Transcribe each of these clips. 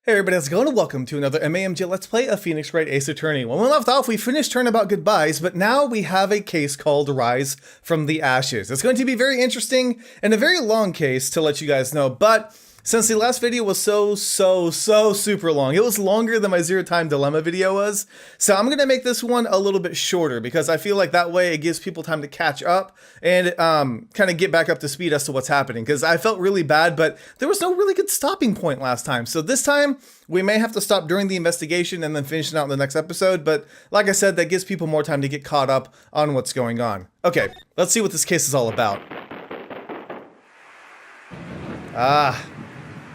Hey everybody, how's it going? Welcome to another MAMJ Let's Play of Phoenix Wright Ace Attorney. When we left off, we finished Turnabout Goodbyes, but now we have a case called Rise from the Ashes. It's going to be very interesting and a very long case to let you guys know, but since the last video was so super long, it was longer than my Zero Time Dilemma video was, so I'm going to make this one a little bit shorter because I feel like that way it gives people time to catch up and kind of get back up to speed as to what's happening, because I felt really bad, but there was no really good stopping point last time. So this time, we may have to stop during the investigation and then finish it out in the next episode, but like I said, that gives people more time to get caught up on what's going on. Okay, let's see what this case is all about.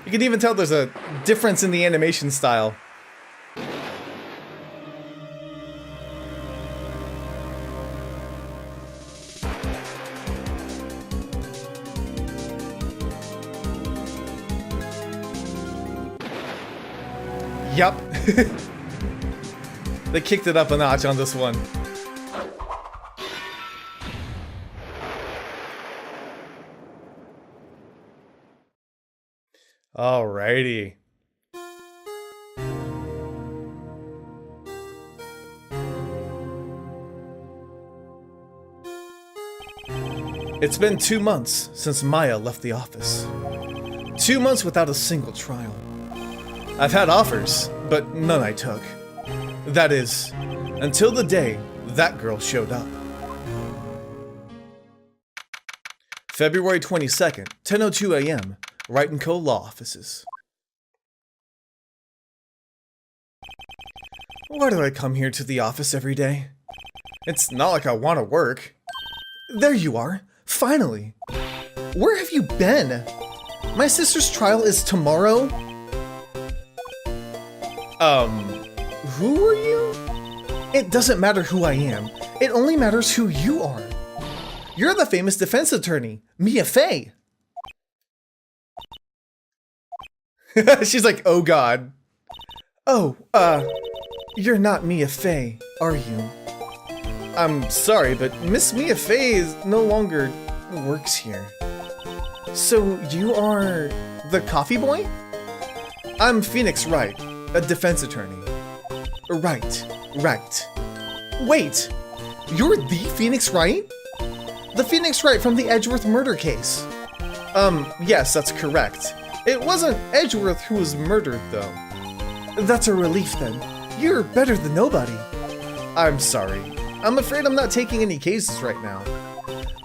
You can even tell there's a difference in the animation style. Yup. They kicked it up a notch on this one. Alrighty. It's been 2 months since Maya left the office. 2 months without a single trial. I've had offers, but none I took. That is, until the day that girl showed up. February 22nd, 10:02 a.m., Wright & Co. Law Offices. Why do I come here to the office every day? It's not like I want to work. There you are, finally. Where have you been? My sister's trial is tomorrow. Who are you? It doesn't matter who I am. It only matters who you are. You're the famous defense attorney, Mia Fey. She's like, oh god. Oh, you're not Mia Fey, are you? I'm sorry, but Miss Mia Fey no longer works here. So you are the coffee boy? I'm Phoenix Wright, a defense attorney. Right. Wait, you're the Phoenix Wright? The Phoenix Wright from the Edgeworth murder case. Yes, that's correct. It wasn't Edgeworth who was murdered, though. That's a relief, then. You're better than nobody. I'm sorry. I'm afraid I'm not taking any cases right now.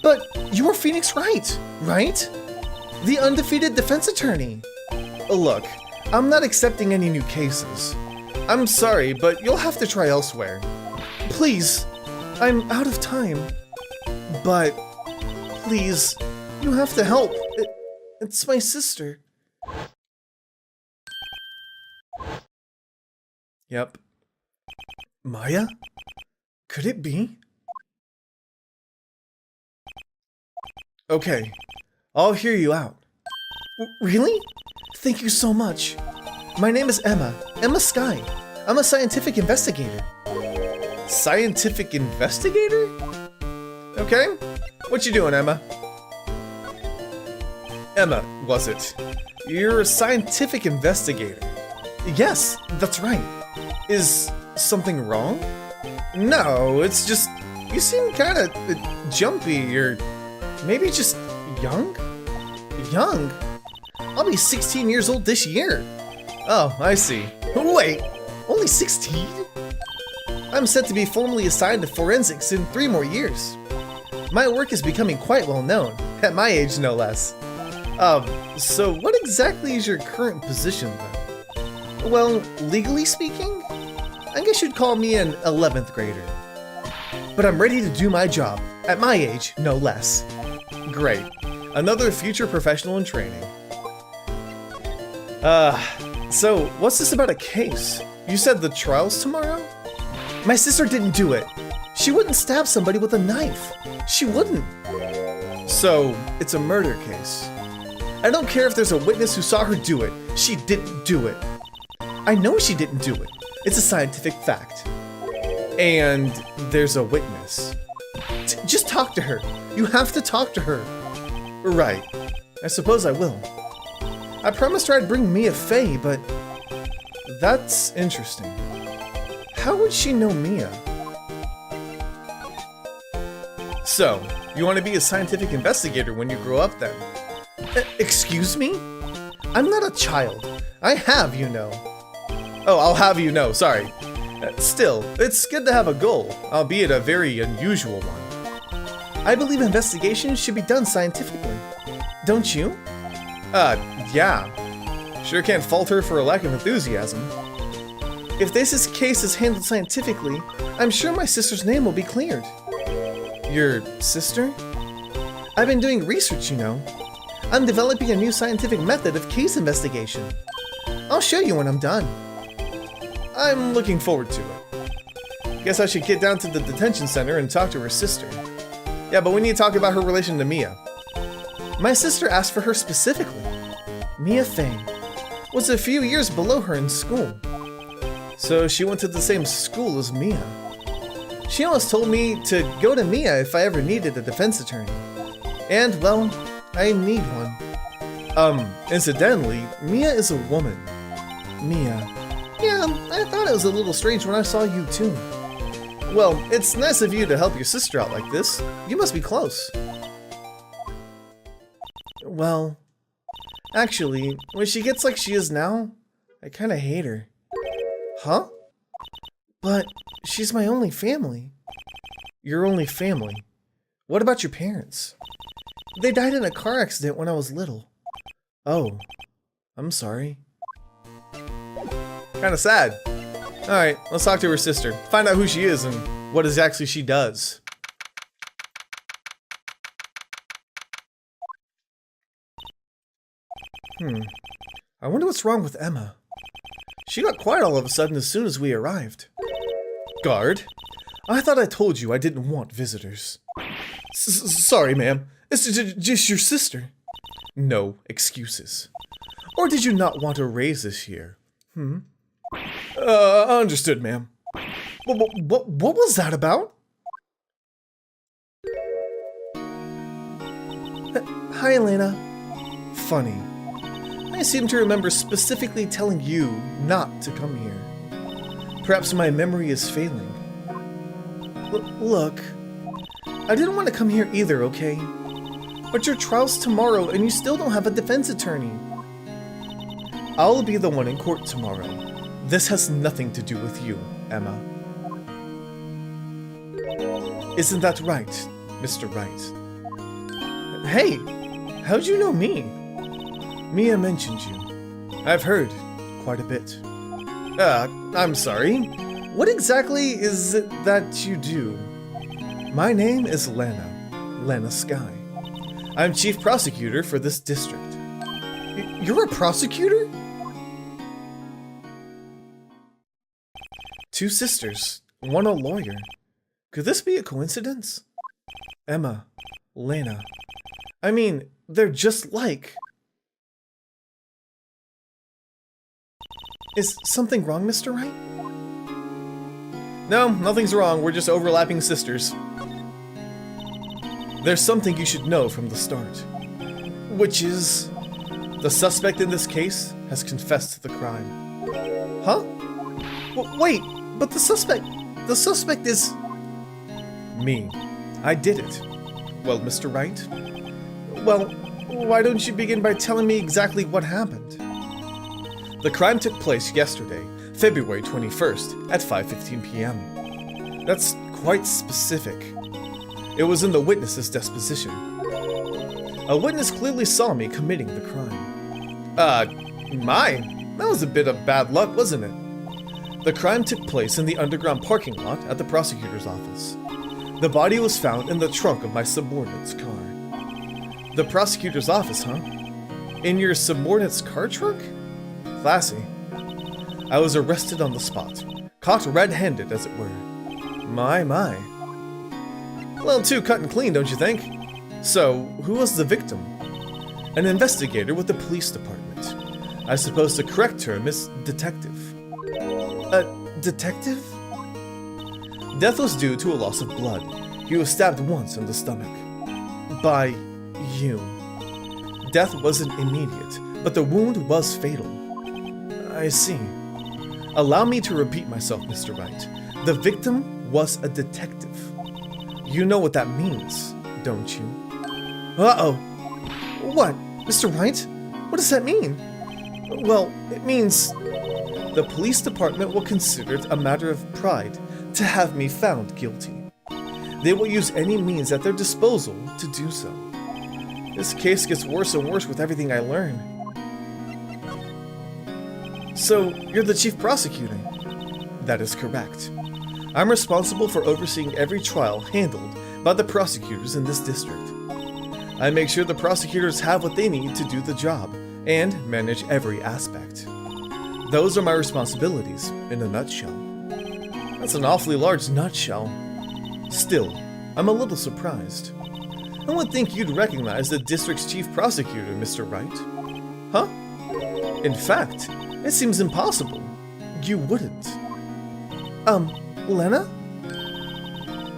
But you're Phoenix Wright, right? The undefeated defense attorney. Look, I'm not accepting any new cases. I'm sorry, but you'll have to try elsewhere. Please, I'm out of time. But, please, you have to help. It's my sister. Yep. Maya? Could it be? Okay, I'll hear you out. Really? Thank you so much. My name is Emma Skye. I'm a scientific investigator. Scientific investigator? Okay. What you doing, Emma? Emma, was it? You're a scientific investigator. Yes, that's right. Is something wrong? No, it's just you seem kind of jumpy or maybe just young? Young? I'll be 16 years old this year. Oh, I see. Wait, only 16? I'm set to be formally assigned to forensics in 3 more years. My work is becoming quite well known, at my age no less. So what exactly is your current position then? Well, legally speaking, I guess you'd call me an 11th grader. But I'm ready to do my job, at my age no less. Great. Another future professional in training. So what's this about a case? You said the trial's tomorrow? My sister didn't do it. She wouldn't stab somebody with a knife. She wouldn't. So, it's a murder case. I don't care if there's a witness who saw her do it. She didn't do it. I know she didn't do it. It's a scientific fact. And there's a witness. Just talk to her. You have to talk to her. Right. I suppose I will. I promised her I'd bring Mia Fey, but That's interesting. How would she know Mia? So, you want to be a scientific investigator when you grow up then? Excuse me? I'm not a child. I have, you know. Oh, I'll have you know, sorry. Still, it's good to have a goal, albeit a very unusual one. I believe investigations should be done scientifically. Don't you? Yeah. Sure can't fault her for a lack of enthusiasm. If this case is handled scientifically, I'm sure my sister's name will be cleared. Your sister? I've been doing research, you know. I'm developing a new scientific method of case investigation. I'll show you when I'm done. I'm looking forward to it. Guess I should get down to the detention center and talk to her sister. Yeah, but we need to talk about her relation to Mia. My sister asked for her specifically. Mia Fey was a few years below her in school. So she went to the same school as Mia. She almost told me to go to Mia if I ever needed a defense attorney. And, well, I need one. Incidentally, Mia is a woman. Mia. Yeah, I thought it was a little strange when I saw you too. Well, it's nice of you to help your sister out like this. You must be close. Well, actually, when she gets like she is now, I kinda hate her. Huh? But she's my only family. Your only family? What about your parents? They died in a car accident when I was little. Oh, I'm sorry. Kinda sad. Alright, let's talk to her sister. Find out who she is and what exactly she does. I wonder what's wrong with Emma. She got quiet all of a sudden as soon as we arrived. Guard? I thought I told you I didn't want visitors. Sorry, ma'am. It's just your sister. No excuses. Or did you not want a raise this year? Understood, ma'am. What was that about? Hi, Elena. Funny. I seem to remember specifically telling you not to come here. Perhaps my memory is failing. Look, I didn't want to come here either, okay? But your trial's tomorrow and you still don't have a defense attorney. I'll be the one in court tomorrow. This has nothing to do with you, Emma. Isn't that right, Mr. Wright? Hey, how'd you know me? Mia mentioned you. I've heard quite a bit. I'm sorry. What exactly is it that you do? My name is Lana Skye. I'm chief prosecutor for this district. You're a prosecutor? Two sisters, one a lawyer. Could this be a coincidence? Emma, Lana. I mean, they're just like. Is something wrong, Mr. Wright? No, nothing's wrong. We're just overlapping sisters. There's something you should know from the start. Which is, the suspect in this case has confessed to the crime. Huh? Wait, but the suspect is... Me. I did it. Well, Mr. Wright? Well, why don't you begin by telling me exactly what happened? The crime took place yesterday, February 21st, at 5:15 p.m. That's quite specific. It was in the witness's disposition. A witness clearly saw me committing the crime. That was a bit of bad luck, wasn't it? The crime took place in the underground parking lot at the prosecutor's office. The body was found in the trunk of my subordinate's car. The prosecutor's office, huh? In your subordinate's car trunk? Classy. I was arrested on the spot, caught red-handed as it were. My. A little too cut and clean, don't you think? So, who was the victim? An investigator with the police department. I suppose the correct term is detective. A detective? Death was due to a loss of blood. He was stabbed once in the stomach. By you. Death wasn't immediate, but the wound was fatal. I see. Allow me to repeat myself, Mr. Wright. The victim was a detective. You know what that means, don't you? Uh-oh. What? Mr. Wright? What does that mean? Well, it means the police department will consider it a matter of pride to have me found guilty. They will use any means at their disposal to do so. This case gets worse and worse with everything I learn. So, you're the chief prosecutor? That is correct. I'm responsible for overseeing every trial handled by the prosecutors in this district. I make sure the prosecutors have what they need to do the job and manage every aspect. Those are my responsibilities in a nutshell. That's an awfully large nutshell. Still, I'm a little surprised. I would think you'd recognize the district's chief prosecutor, Mr. Wright. Huh? In fact, it seems impossible. You wouldn't. Lena?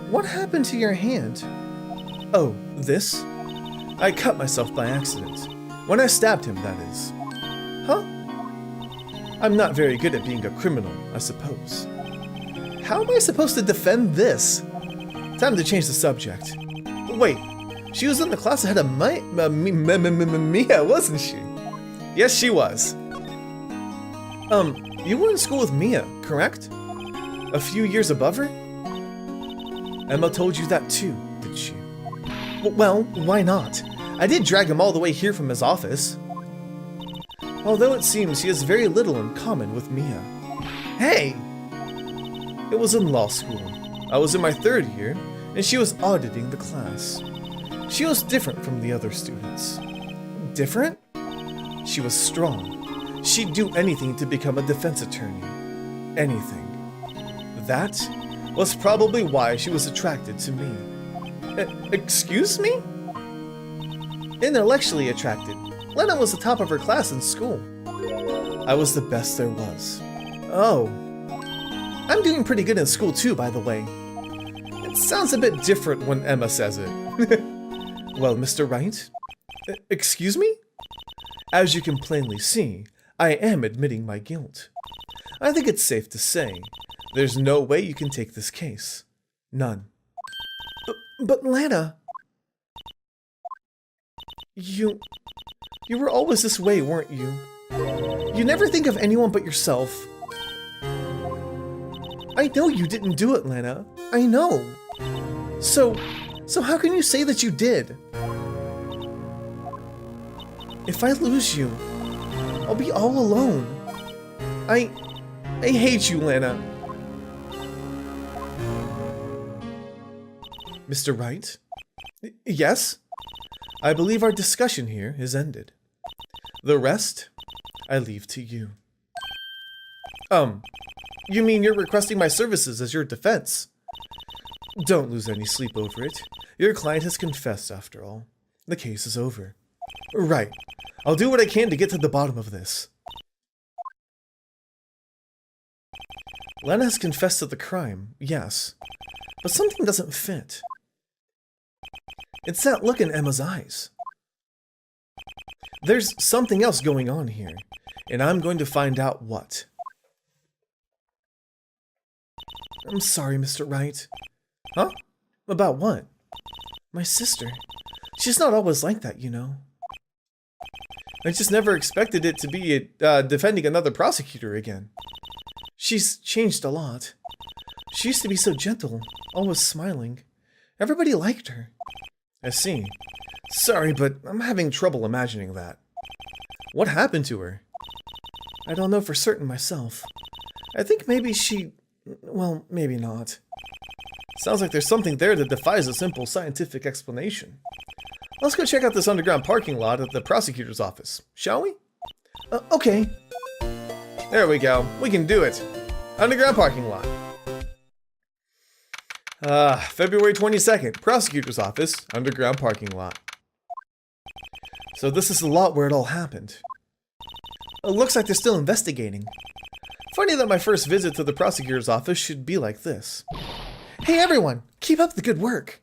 What happened to your hand? Oh, this? I cut myself by accident. When I stabbed him, that is. Huh? I'm not very good at being a criminal, I suppose. How am I supposed to defend this? Time to change the subject. Wait, she was in the class ahead of Mia, wasn't she? Yes, she was. You were in school with Mia, correct? A few years above her? Emma told you that too, did she? Well, why not? I did drag him all the way here from his office. Although it seems he has very little in common with Mia. Hey! It was in law school. I was in my 3rd year, and she was auditing the class. She was different from the other students. Different? She was strong. She'd do anything to become a defense attorney. Anything. That was probably why she was attracted to me. Excuse me? Intellectually attracted. Lena was the top of her class in school. I was the best there was. Oh. I'm doing pretty good in school too, by the way. It sounds a bit different when Emma says it. Well, Mr. Wright? Excuse me? As you can plainly see, I am admitting my guilt. I think it's safe to say, there's no way you can take this case. None. But Lana... You were always this way, weren't you? You never think of anyone but yourself. I know you didn't do it, Lana. I know. So how can you say that you did? If I lose you, I'll be all alone. I hate you, Lana. Mr. Wright? Yes? I believe our discussion here is ended. The rest, I leave to you. You mean you're requesting my services as your defense? Don't lose any sleep over it. Your client has confessed, after all. The case is over. Right. I'll do what I can to get to the bottom of this. Lena has confessed to the crime, yes. But something doesn't fit. It's that look in Emma's eyes. There's something else going on here, and I'm going to find out what. I'm sorry, Mr. Wright. Huh? About what? My sister. She's not always like that, you know. I just never expected it to be defending another prosecutor again. She's changed a lot. She used to be so gentle, always smiling. Everybody liked her. I see. Sorry, but I'm having trouble imagining that. What happened to her? I don't know for certain myself. I think maybe she... well, maybe not. Sounds like there's something there that defies a simple scientific explanation. Let's go check out this underground parking lot at the prosecutor's office, shall we? Okay. There we go. We can do it. Underground parking lot. February 22nd, prosecutor's office, underground parking lot. So this is the lot where it all happened. It looks like they're still investigating. Funny that my first visit to the prosecutor's office should be like this. Hey everyone, keep up the good work.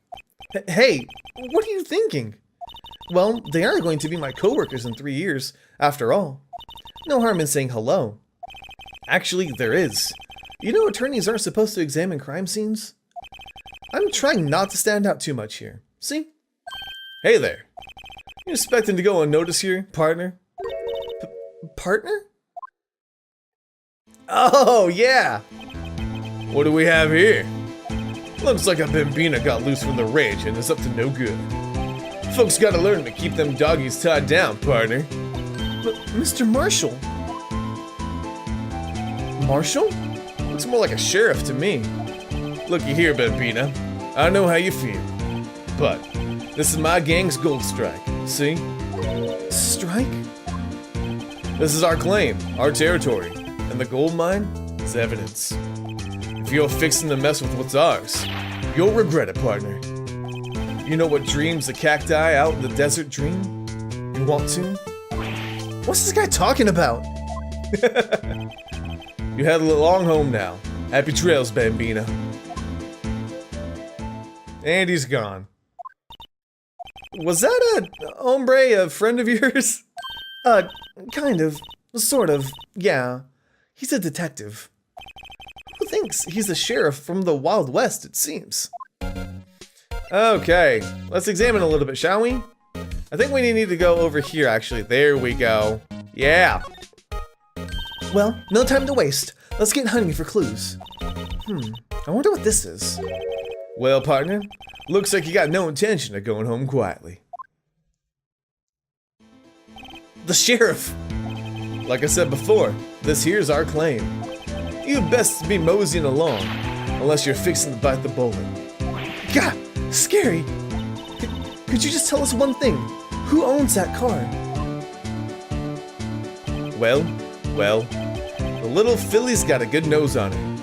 Hey, what are you thinking? Well, they are going to be my co-workers in 3 years, after all. No harm in saying hello. Actually, there is. You know attorneys aren't supposed to examine crime scenes? I'm trying not to stand out too much here. See? Hey there. You expecting to go unnoticed here, partner? Partner? Oh, yeah! What do we have here? Looks like a Bambina got loose from the range and is up to no good. Folks gotta learn to keep them doggies tied down, partner. But, Mr. Marshall? Marshall? Looks more like a sheriff to me. Looky here, Bambina. I know how you feel. But, this is my gang's gold strike, see? Strike? This is our claim, our territory, and the gold mine is evidence. If you're fixing to mess with what's ours, you'll regret it, partner. You know what dreams the cacti out in the desert dream? You want to? What's this guy talking about? You had a long home now. Happy trails, Bambina. And he's gone. Was that a hombre, a friend of yours? Kind of. Sort of. Yeah. He's a detective. Who thinks he's a sheriff from the Wild West, it seems? Okay, let's examine a little bit, shall we? I think we need to go over here, actually. There we go. Yeah. Well, no time to waste. Let's get hunting for clues. I wonder what this is. Well, partner, looks like you got no intention of going home quietly. The sheriff! Like I said before, this here's our claim. You best be moseying along, unless you're fixing to bite the bullet. God, scary! Could you just tell us one thing? Who owns that car? Well, the little filly's got a good nose on her.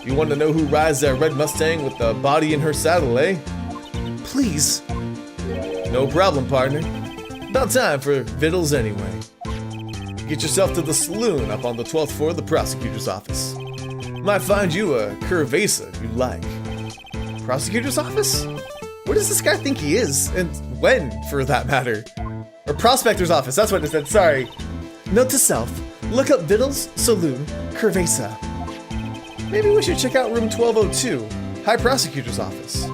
You want to know who rides that red Mustang with the body in her saddle, eh? Please. No problem, partner. About time for vittles anyway. Get yourself to the saloon up on the 12th floor of the prosecutor's office. Might find you a curvasa you like. Prosecutor's office? Where does this guy think he is? And when, for that matter? Or prospector's office, that's what it said, sorry. Note to self, look up Vittles, Saloon, Curvasa. Maybe we should check out room 1202, High Prosecutor's Office.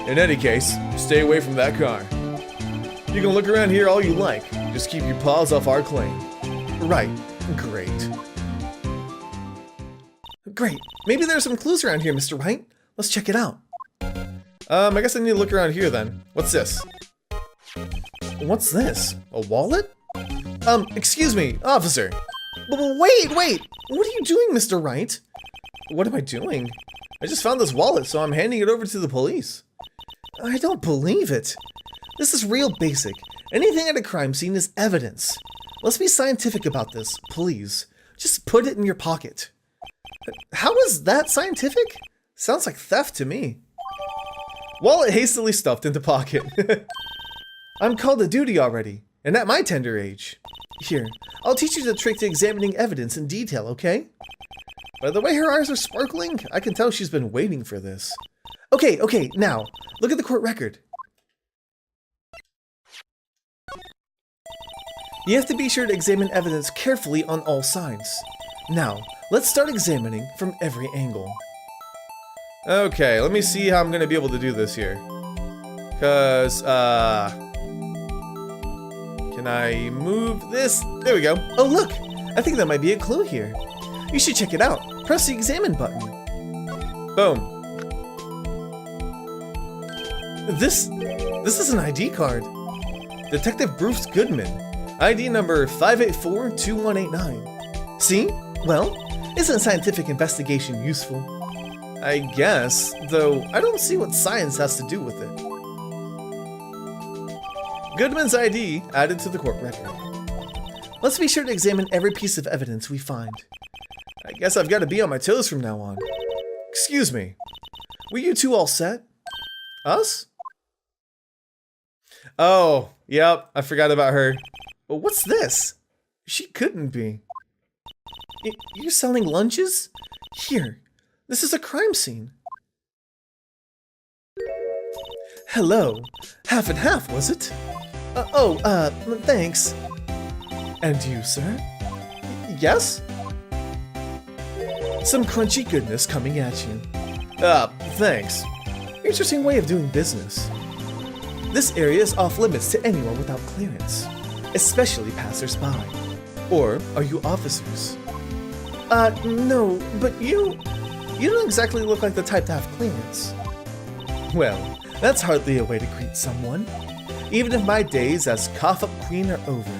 In any case, stay away from that car. You can look around here all you like, just keep your paws off our claim. Right, great. Great, maybe there's some clues around here, Mr. Wright. Let's check it out. I guess I need to look around here then. What's this? What's this? A wallet? Excuse me, officer. Wait! What are you doing, Mr. Wright? What am I doing? I just found this wallet, so I'm handing it over to the police. I don't believe it. This is real basic. Anything at a crime scene is evidence. Let's be scientific about this, please. Just put it in your pocket. How is that scientific? Sounds like theft to me. Wallet hastily stuffed into pocket. I'm called to duty already, and at my tender age. Here, I'll teach you the trick to examining evidence in detail, okay? By the way her eyes are sparkling, I can tell she's been waiting for this. Okay, now, look at the court record. You have to be sure to examine evidence carefully on all sides. Now, let's start examining from every angle. Okay, let me see how I'm gonna be able to do this here. Cause, can I move this? There we go. Oh look, I think that might be a clue here. You should check it out. Press the examine button. Boom. This is an ID card. Detective Bruce Goodman. ID number 584-2189. See? Well, isn't scientific investigation useful? I guess, though I don't see what science has to do with it. Goodman's ID added to the court record. Let's be sure to examine every piece of evidence we find. I guess I've got to be on my toes from now on. Excuse me. Were you two all set? Us? Oh, yep, I forgot about her. Well, what's this? She couldn't be. You're selling lunches? Here, this is a crime scene. Hello. Half and half, was it? Thanks. And you, sir? Yes? Some crunchy goodness coming at you. Thanks. Interesting way of doing business. This area is off limits to anyone without clearance, especially passers-by. Or are you officers? No, but you don't exactly look like the type to have clearance. Well, that's hardly a way to greet someone, even if my days as cough-up queen are over.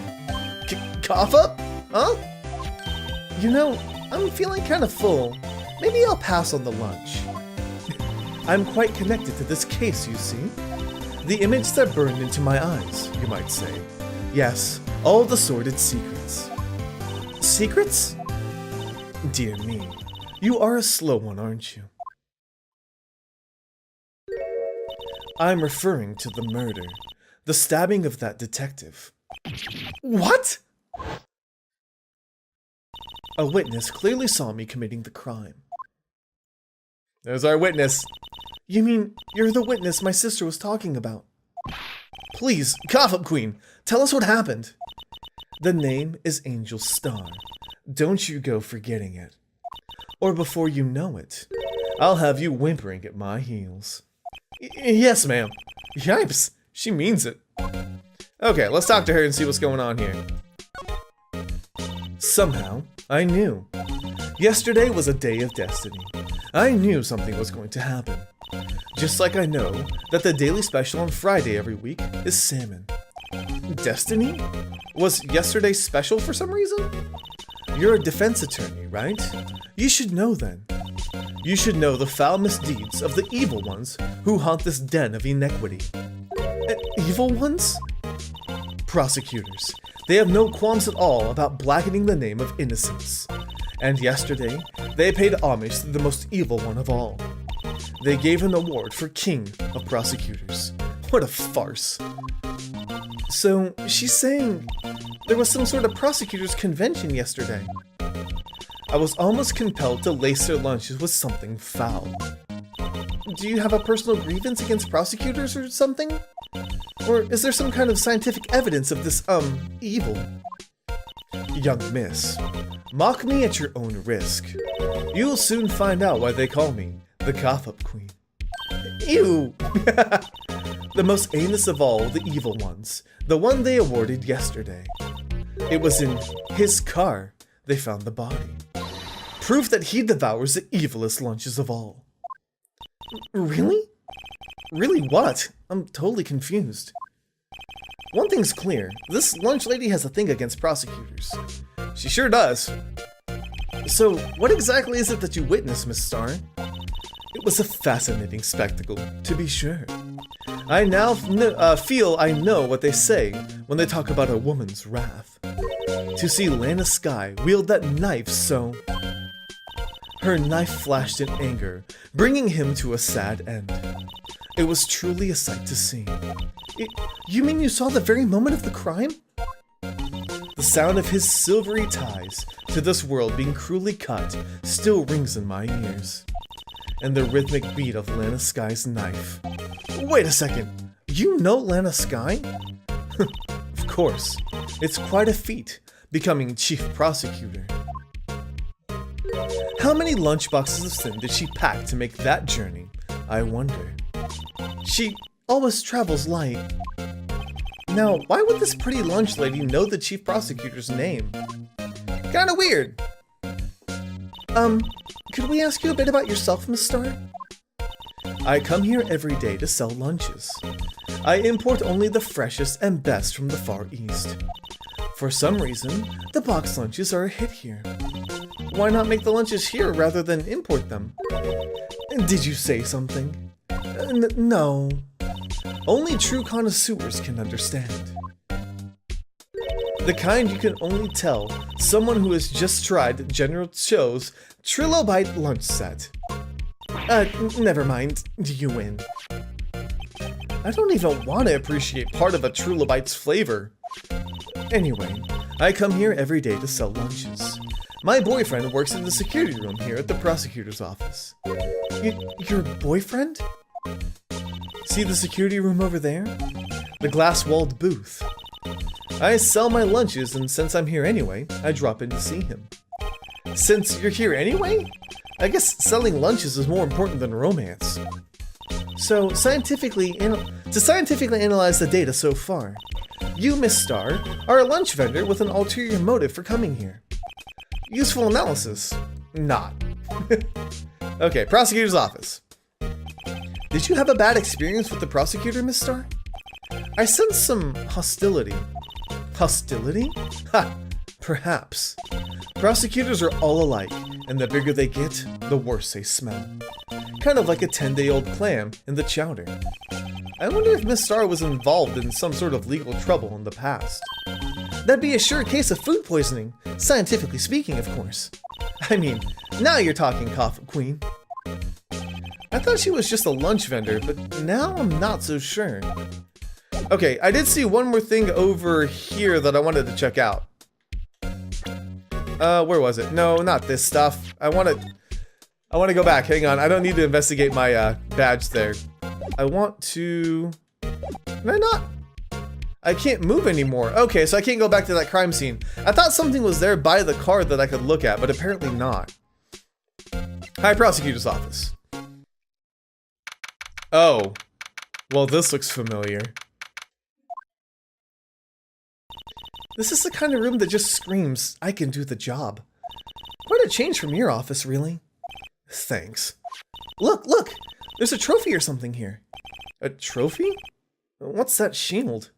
Cough-up? Huh? You know, I'm feeling kind of full. Maybe I'll pass on the lunch. I'm quite connected to this case, you see. The image that burned into my eyes, you might say. Yes, all the sordid secrets. Secrets? Dear me, you are a slow one, aren't you? I'm referring to the murder, the stabbing of that detective. What? A witness clearly saw me committing the crime. There's our witness. You mean you're the witness my sister was talking about? Please, cough-up queen, tell us what happened. The name is Angel Star. Don't you go forgetting it. Or before you know it, I'll have you whimpering at my heels. Yes, ma'am. Yipes, she means it. Okay, let's talk to her and see what's going on here. Somehow, I knew. Yesterday was a day of destiny. I knew something was going to happen. Just like I know that the daily special on Friday every week is salmon. Destiny? Was yesterday special for some reason? You're a defense attorney, right? You should know then. You should know the foul misdeeds of the evil ones who haunt this den of inequity. Evil ones? Prosecutors. They have no qualms at all about blackening the name of innocence. And yesterday, they paid homage to the most evil one of all. They gave an award for King of Prosecutors. What a farce. So, she's saying there was some sort of prosecutors' convention yesterday. I was almost compelled to lace their lunches with something foul. Do you have a personal grievance against prosecutors or something? Or is there some kind of scientific evidence of this, evil? Young miss, mock me at your own risk. You'll soon find out why they call me the cough-up queen. Ew! The most heinous of all the evil ones, the one they awarded yesterday. It was in his car they found the body. Proof that he devours the evilest lunches of all. Really? Really what? I'm totally confused. One thing's clear, this lunch lady has a thing against prosecutors. She sure does. So, what exactly is it that you witnessed, Miss Star? It was a fascinating spectacle, to be sure. I now feel I know what they say when they talk about a woman's wrath. To see Lana Skye wield that knife so... Her knife flashed in anger, bringing him to a sad end. It was truly a sight to see. You mean you saw the very moment of the crime? The sound of his silvery ties to this world being cruelly cut still rings in my ears. And the rhythmic beat of Lana Skye's knife. Wait a second, you know Lana Skye? Of course, it's quite a feat, becoming chief prosecutor. How many lunchboxes of sin did she pack to make that journey, I wonder? She always travels light. Now, why would this pretty lunch lady know the chief prosecutor's name? Kinda weird. Could we ask you a bit about yourself, Miss Star? I come here every day to sell lunches. I import only the freshest and best from the Far East. For some reason, the box lunches are a hit here. Why not make the lunches here rather than import them? Did you say something? No. Only true connoisseurs can understand. The kind you can only tell someone who has just tried General Cho's Trilobite lunch set. Never mind. You win. I don't even want to appreciate part of a Trilobite's flavor. Anyway, I come here every day to sell lunches. My boyfriend works in the security room here at the prosecutor's office. Your boyfriend? See the security room over there? The glass-walled booth. I sell my lunches, and since I'm here anyway, I drop in to see him. Since you're here anyway? I guess selling lunches is more important than romance. So, scientifically analyze the data so far, you, Miss Star, are a lunch vendor with an ulterior motive for coming here. Useful analysis. Not. Okay, prosecutor's office. Did you have a bad experience with the prosecutor, Miss Star? I sense some hostility. Hostility? Ha! Perhaps. Prosecutors are all alike, and the bigger they get, the worse they smell. Kind of like a 10-day-old clam in the chowder. I wonder if Miss Star was involved in some sort of legal trouble in the past. That'd be a sure case of food poisoning, scientifically speaking, of course. I mean, now you're talking, Coffee Queen. I thought she was just a lunch vendor, but now I'm not so sure. Okay, I did see one more thing over here that I wanted to check out. Where was it? No, not this stuff. I want to go back. Hang on. I don't need to investigate my badge there. I want to... Can I not? I can't move anymore. Okay, so I can't go back to that crime scene. I thought something was there by the car that I could look at, but apparently not. Hi, prosecutor's office. Oh. Well, this looks familiar. This is the kind of room that just screams, I can do the job. Quite a change from your office, really. Thanks. Look! There's a trophy or something here. A trophy? What's that shield?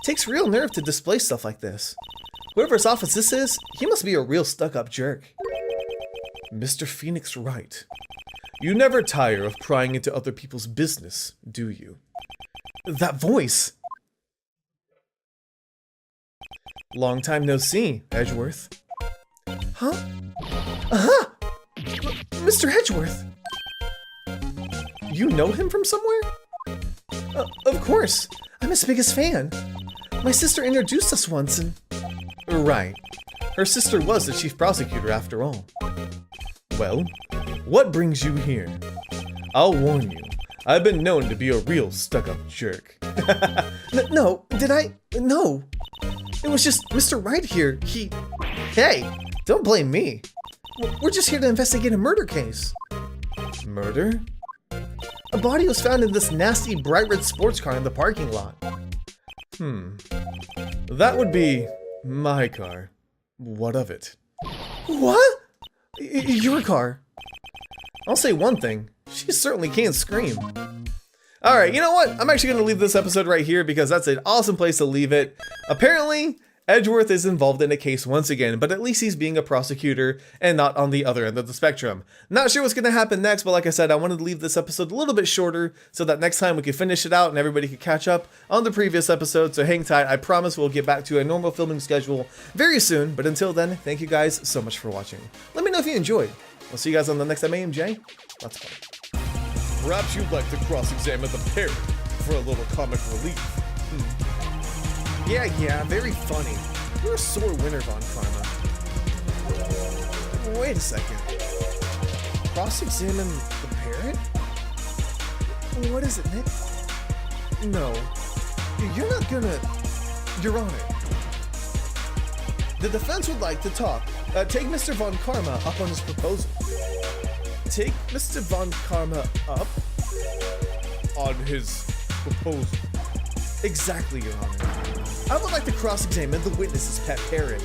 Takes real nerve to display stuff like this. Whoever's office this is, he must be a real stuck-up jerk. Mr. Phoenix Wright. You never tire of prying into other people's business, do you? That voice! Long time no see, Edgeworth. Huh? Aha! Mr. Edgeworth! You know him from somewhere? Of course! I'm his biggest fan! My sister introduced us once and... Right. Her sister was the chief prosecutor after all. Well, what brings you here? I'll warn you, I've been known to be a real stuck-up jerk. No, did I? No! It was just Mr. Wright here, Hey, don't blame me. We're just here to investigate a murder case. Murder? A body was found in this nasty bright red sports car in the parking lot. That would be my car. What of it? What? Your car? I'll say one thing. She certainly can't scream. Alright, you know what? I'm actually going to leave this episode right here because that's an awesome place to leave it. Apparently, Edgeworth is involved in a case once again, but at least he's being a prosecutor and not on the other end of the spectrum. Not sure what's going to happen next, but like I said, I wanted to leave this episode a little bit shorter so that next time we could finish it out and everybody could catch up on the previous episode. So hang tight. I promise we'll get back to a normal filming schedule very soon. But until then, thank you guys so much for watching. Let me know if you enjoyed. I'll see you guys on the next MAMJ. Let's go. Perhaps you'd like to cross-examine the parrot for a little comic relief. Yeah, very funny. You're a sore winner, Von Karma. Wait a second. Cross-examine the parrot? What is it, Nick? No. You're not gonna... Your Honor. The defense would like to talk. Take Mr. Von Karma up on his proposal. Take Mr. Von Karma up on his proposal. Exactly, Your Honor. I would like to cross-examine the witness's pet parrot.